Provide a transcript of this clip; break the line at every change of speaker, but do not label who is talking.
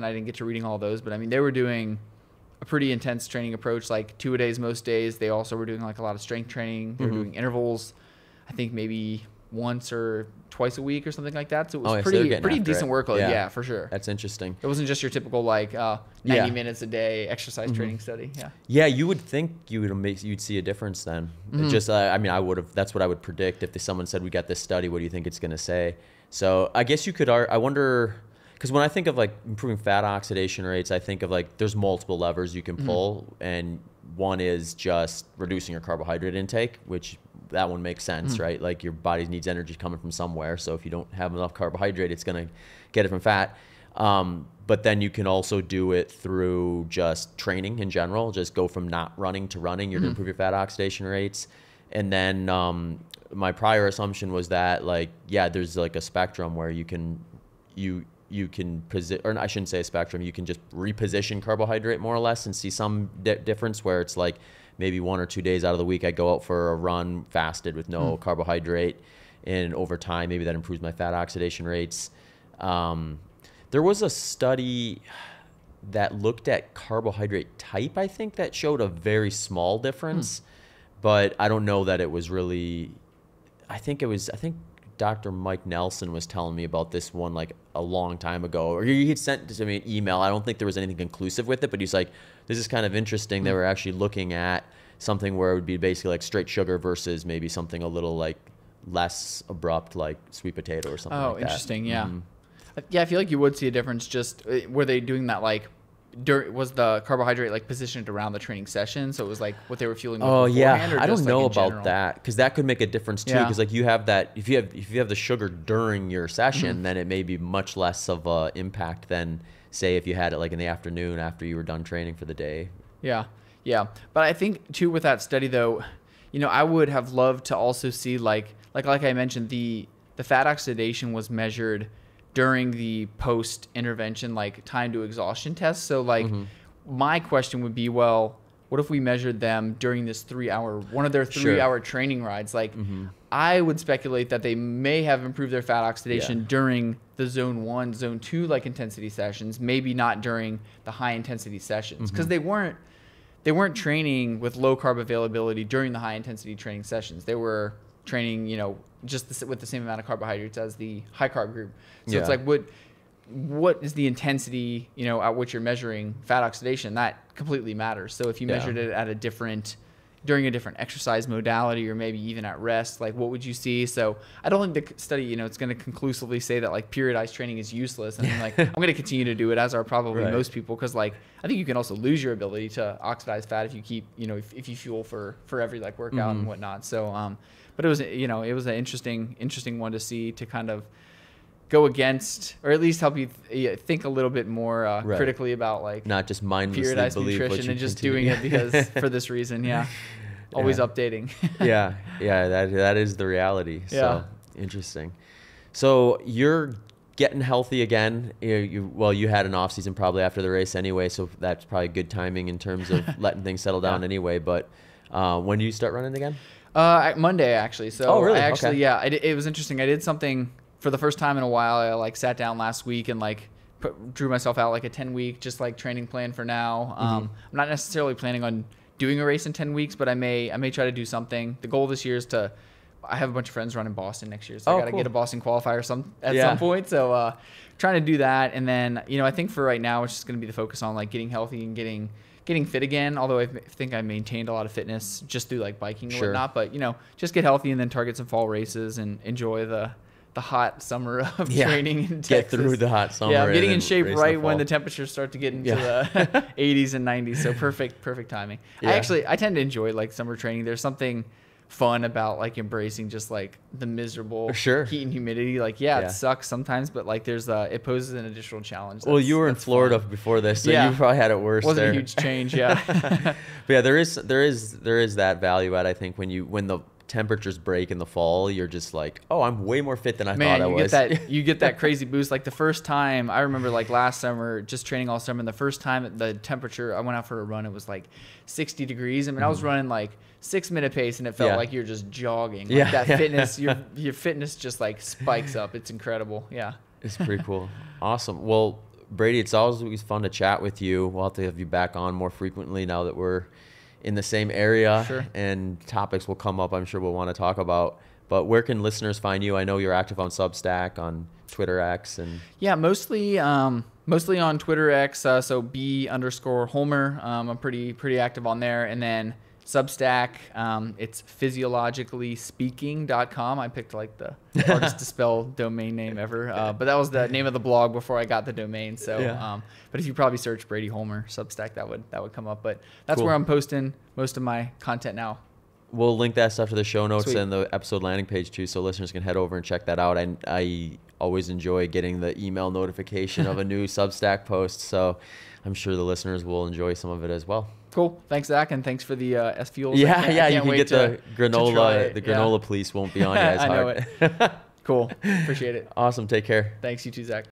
I didn't get to reading all those, but I mean, they were doing a pretty intense training approach, like 2-a-days most days. They also were doing like a lot of strength training. They were doing intervals, I think maybe once or twice a week or something like that. So it was pretty decent workload. Yeah, for sure.
That's interesting.
It wasn't just your typical like 90 minutes a day exercise training study. Yeah.
Yeah, you would think you'd see a difference then. Just I mean, that's what I would predict if someone said we got this study. What do you think it's going to say? So I guess you could. I wonder. Because when I think of like improving fat oxidation rates, I think of like there's multiple levers you can pull, and one is just reducing your carbohydrate intake, which that one makes sense, right? Like your body needs energy coming from somewhere, so if you don't have enough carbohydrate, it's gonna get it from fat. But then you can also do it through just training in general. Just go from not running to running. You're gonna improve your fat oxidation rates, and then my prior assumption was that like there's like a spectrum where you can position, or I shouldn't say a spectrum, you can just reposition carbohydrate more or less and see some difference where it's like maybe 1 or 2 days out of the week I go out for a run fasted with no carbohydrate, and over time maybe that improves my fat oxidation rates. There was a study that looked at carbohydrate type, I think, that showed a very small difference, but I don't know that it was really, I think Dr. Mike Nelson was telling me about this one like a long time ago, or he had sent to me an email. I don't think there was anything conclusive with it, but he's like, this is kind of interesting. They were actually looking at something where it would be basically like straight sugar versus maybe something a little like less abrupt, like sweet potato or something like that. Oh, interesting.
Yeah. Yeah, I feel like you would see a difference. Just were they doing that like was the carbohydrate like positioned around the training session, so it was like what they were fueling with beforehand, or
I don't
just,
know
like,
about
general?
that, because that could make a difference too, because like you have that, if you have the sugar during your session, then it may be much less of a impact than say if you had it like in the afternoon after you were done training for the day.
Yeah But I think too with that study though, I would have loved to also see like I mentioned, the fat oxidation was measured during the post-intervention, like time to exhaustion test. So like my question would be, well, what if we measured them during this one of their 3-hour training rides? Like I would speculate that they may have improved their fat oxidation during the zone 1, zone 2, like intensity sessions, maybe not during the high intensity sessions, because they weren't training with low carb availability during the high intensity training sessions. They were training, just with the same amount of carbohydrates as the high carb group. So it's like, what is the intensity, at which you're measuring fat oxidation? That completely matters. So if you measured it at during a different exercise modality, or maybe even at rest, like what would you see? So I don't think the study, it's going to conclusively say that like periodized training is useless. And like, I'm going to continue to do it, as are probably most people. Cause like, I think you can also lose your ability to oxidize fat if you keep, if you fuel for every like workout and whatnot. So, but it was, it was an interesting one to see, to kind of go against, or at least help you think a little bit more critically about like
not just mindlessly
periodized
believe
nutrition and just doing it because for this reason. Always updating.
That is the reality. So interesting. So you're getting healthy again. You had an off season probably after the race anyway, so that's probably good timing in terms of letting things settle down anyway. But when do you start running again?
Monday actually. So
really?
I actually it was interesting. I did something for the first time in a while. I like sat down last week and like drew myself out like a 10-week just like training plan for now. I'm not necessarily planning on doing a race in 10 weeks, but I may try to do something. The goal this year is I have a bunch of friends running Boston next year, so I got to get a Boston qualifier at some point. So trying to do that, and then I think for right now it's just going to be the focus on like getting healthy and getting fit again. Although I think I maintained a lot of fitness just through like biking and whatnot, but just get healthy and then target some fall races and enjoy the hot summer of training in Texas.
Get through the hot summer.
Yeah, I'm getting in shape right when the temperatures start to get into the 80s and 90s. So perfect timing. I tend to enjoy like summer training. There's something fun about like embracing just like the miserable heat and humidity. Like it sucks sometimes, but like it poses an additional challenge.
Well, you were in Florida before this, so you probably had it worse.
Wasn't a huge change,
But there is that value add, I think, when the temperatures break in the fall, you're just like, oh, I'm way more fit than I thought I was.
You get that crazy boost. Like the first time, I remember like last summer, just training all summer, and the first time the temperature, I went out for a run, it was like 60 degrees. I mean, I was running like 6-minute pace, and it felt like you're just jogging. Like that fitness, your fitness just like spikes up. It's incredible. Yeah.
It's pretty cool. Awesome. Well, Brady, it's always fun to chat with you. We'll have to have you back on more frequently now that we're in the same area.
Sure.
And topics will come up I'm sure we'll want to talk about. But where can listeners find you? I know you're active on Substack, on Twitter X, and
yeah, mostly on Twitter X. So B_Homer. I'm pretty active on there, and then Substack. It's physiologicallyspeaking.com. I picked like the hardest to spell domain name ever, but that was the name of the blog before I got the domain. So,
yeah.
But if you probably search Brady Homer Substack, that would come up. But that's
Cool.
where I'm posting most of my content now.
We'll link that stuff to the show notes
Sweet.
and the episode landing page too, so listeners can head over and check that out. I always enjoy getting the email notification of a new Substack post, so I'm sure the listeners will enjoy some of it as well.
Cool. Thanks, Zach, and thanks for the S Fuels.
Yeah,
I
you
can't
can
wait
get the granola. The
Yeah.
granola police won't be on you as
I know
hard.
it. Cool. Appreciate it.
Awesome. Take care.
Thanks, you too, Zach.